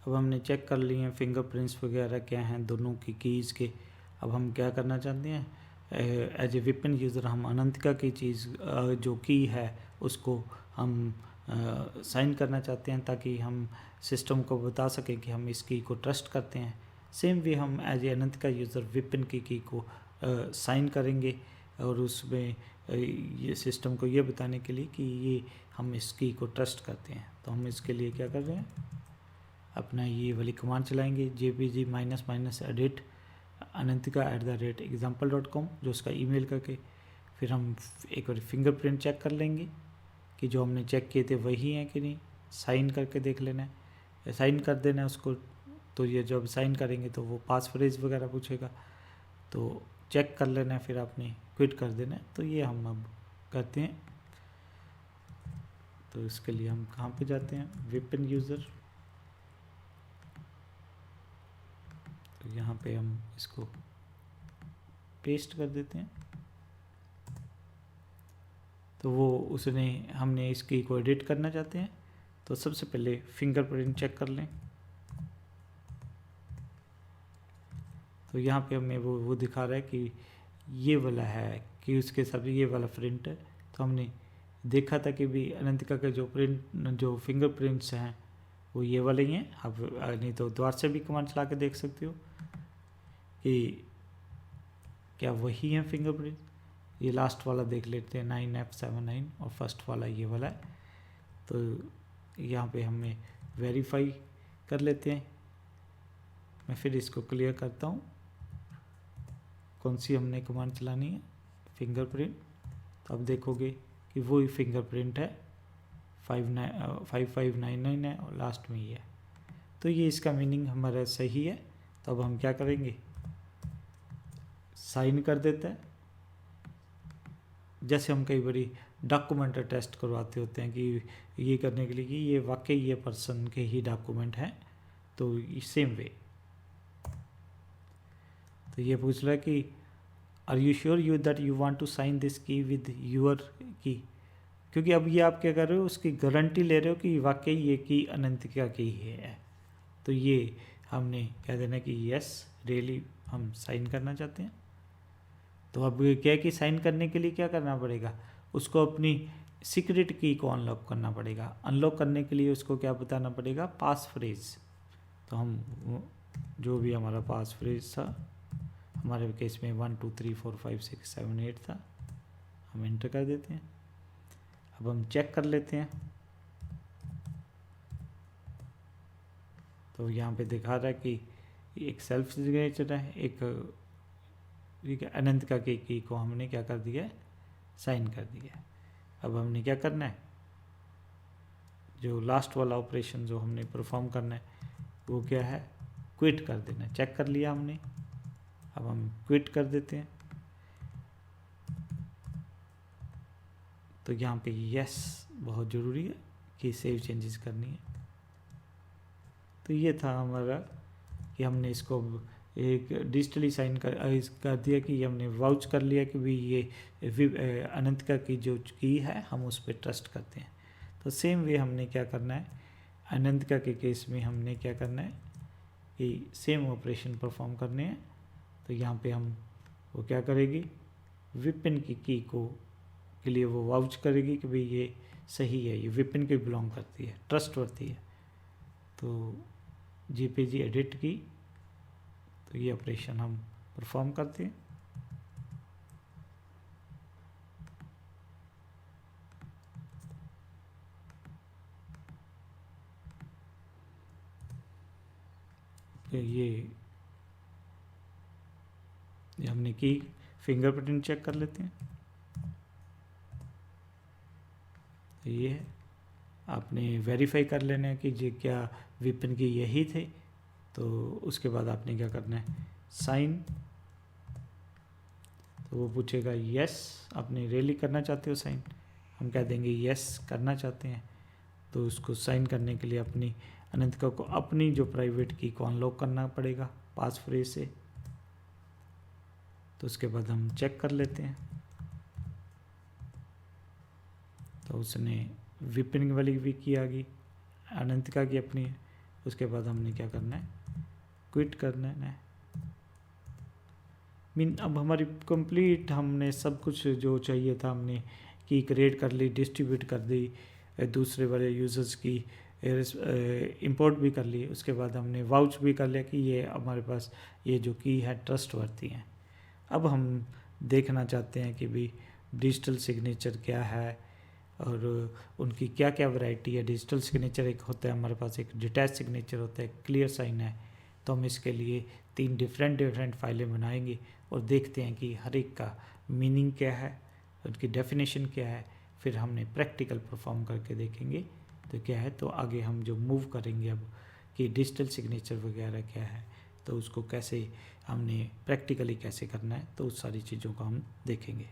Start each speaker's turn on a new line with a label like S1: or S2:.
S1: अब हमने चेक कर लिए हैं फिंगरप्रिंट्स वगैरह क्या हैं दोनों की कीज़ के। अब हम क्या करना चाहते हैं, एज ए विपिन यूज़र हम अनंतिका की चीज़ जो की है उसको हम साइन करना चाहते हैं, ताकि हम सिस्टम को बता सकें कि हम इस की को ट्रस्ट करते हैं। सेम वे हम एज ए अनंतिका यूज़र विपिन की को साइन करेंगे, और उसमें ये सिस्टम को ये बताने के लिए कि ये हम इस की को ट्रस्ट करते हैं। तो हम इसके लिए क्या कर रहे हैं, अपना ये वाली कमांड चलाएंगे jpg --edit anantika@example.com, जो उसका ईमेल करके फिर हम एक बार फिंगरप्रिंट चेक कर लेंगे कि जो हमने चेक किए थे वही हैं कि नहीं। साइन करके देख लेना है, साइन कर देना है उसको। तो ये जब साइन करेंगे तो वो पास फ्रेज वगैरह पूछेगा, तो चेक कर लेना है, फिर आपने क्विट कर देना है। तो ये हम अब करते हैं। तो इसके लिए हम कहाँ पे जाते हैं, विपिन यूज़र, तो यहाँ पे हम इसको पेस्ट कर देते हैं। तो वो उसने हमने इस की को एडिट करना चाहते हैं, तो सबसे पहले फिंगरप्रिंट चेक कर लें। तो यहाँ पे हमें वो दिखा रहा है कि ये वाला है, कि उसके साथ ये वाला प्रिंट है। तो हमने देखा था कि भी अनंतिका के जो फिंगरप्रिंट्स हैं वो ये वाले ही हैं। अब नहीं तो द्वार से भी कमांड चला के देख सकते हो कि क्या वही है फिंगरप्रिंट। ये लास्ट वाला देख लेते हैं 9F79, और फर्स्ट वाला ये वाला है। तो यहाँ पे हमें वेरीफाई कर लेते हैं। मैं फिर इसको क्लियर करता हूँ, कौन सी हमने कमांड चलानी है, फिंगरप्रिंट। तो अब देखोगे कि वही फिंगरप्रिंट है, 5599 है, और लास्ट में ये है। तो ये इसका मीनिंग हमारा सही है। तो अब हम क्या करेंगे, साइन कर देते हैं। जैसे हम कई बारी डॉक्यूमेंट टेस्ट करवाते होते हैं कि ये करने के लिए कि ये वाकई ये पर्सन के ही डॉक्यूमेंट हैं, तो सेम वे। तो ये पूछ रहा है कि are you sure you that you want to sign this key with your key, क्योंकि अब ये आप क्या कर रहे हो, उसकी गारंटी ले रहे हो कि वाकई ये की अनंतिका की ही है। तो ये हमने कह देना कि यस रियली हम साइन करना चाहते हैं। तो अब क्या है कि साइन करने के लिए क्या करना पड़ेगा, उसको अपनी सीक्रेट की को अनलॉक करना पड़ेगा। अनलॉक करने के लिए उसको क्या बताना पड़ेगा, पास फ्रेज। तो हम जो भी हमारा पास फ्रेज था, हमारे केस में 1 2 3 4 5 6 7 8 था, हम एंटर कर देते हैं। अब हम चेक कर लेते हैं। तो यहाँ पे दिखा रहा है कि एक सेल्फ सिग्नेचर है, एक अनंतिका की को हमने क्या कर दिया है, साइन कर दिया है। अब हमने क्या करना है, जो लास्ट वाला ऑपरेशन जो हमने परफॉर्म करना है वो क्या है, क्विट कर देना है। चेक कर लिया हमने, अब हम क्विट कर देते हैं। तो यहाँ पे यस बहुत ज़रूरी है कि सेव चेंजेस करनी है। तो ये था हमारा कि हमने इसको एक डिजिटली साइन कर दिया, कि हमने वाउच कर लिया कि भी ये अनंतिका की जो की है हम उस पर ट्रस्ट करते हैं। तो सेम वे हमने क्या करना है, अनंतिका के केस में हमने क्या करना है कि सेम ऑपरेशन परफॉर्म करने हैं। तो यहाँ पे हम वो क्या करेगी, विपिन की को के लिए वो वाउच करेगी कि भाई ये सही है, ये विपिन के बिलोंग करती है, ट्रस्टवर्थी है। तो JPG एडिट की, तो ये ऑपरेशन हम परफॉर्म करते हैं। तो ये हमने की फिंगरप्रिंट चेक कर लेते हैं। तो ये है, आपने वेरीफाई कर लेना है कि ये क्या विपिन की यही थे। तो उसके बाद आपने क्या करना है, साइन। तो वो पूछेगा यस आपने रियली करना चाहते हो साइन, हम कह देंगे यस करना चाहते हैं। तो उसको साइन करने के लिए अपनी अनंतिका को अपनी जो प्राइवेट की को अनलॉक करना पड़ेगा पास फ्रेज से। तो उसके बाद हम चेक कर लेते हैं। तो उसने विपिन वाली भी की आ गई, अनंतिका की अपनी उसके बाद हमने क्या करना है, क्विट करना है। अब हमारी कंप्लीट, हमने सब कुछ जो चाहिए था हमने की क्रिएट कर ली, डिस्ट्रीब्यूट कर दी, दूसरे वाले यूज़र्स की इंपोर्ट भी कर ली। उसके बाद हमने वाउच भी कर लिया कि ये हमारे पास ये जो की है ट्रस्टवर्थी हैं। अब हम देखना चाहते हैं कि भी डिजिटल सिग्नेचर क्या है और उनकी क्या क्या वैरायटी है। डिजिटल सिग्नेचर एक होता है हमारे पास, एक डिटैच सिग्नेचर होता है, क्लियर साइन है। तो हम इसके लिए 3 डिफरेंट फाइलें बनाएंगे और देखते हैं कि हर एक का मीनिंग क्या है, उनकी डेफिनेशन क्या है। फिर हमने प्रैक्टिकल परफॉर्म करके देखेंगे तो क्या है। तो आगे हम जो मूव करेंगे अब कि डिजिटल सिग्नेचर वगैरह क्या है, तो उसको कैसे हमने प्रैक्टिकली कैसे करना है, तो उस सारी चीज़ों को हम देखेंगे।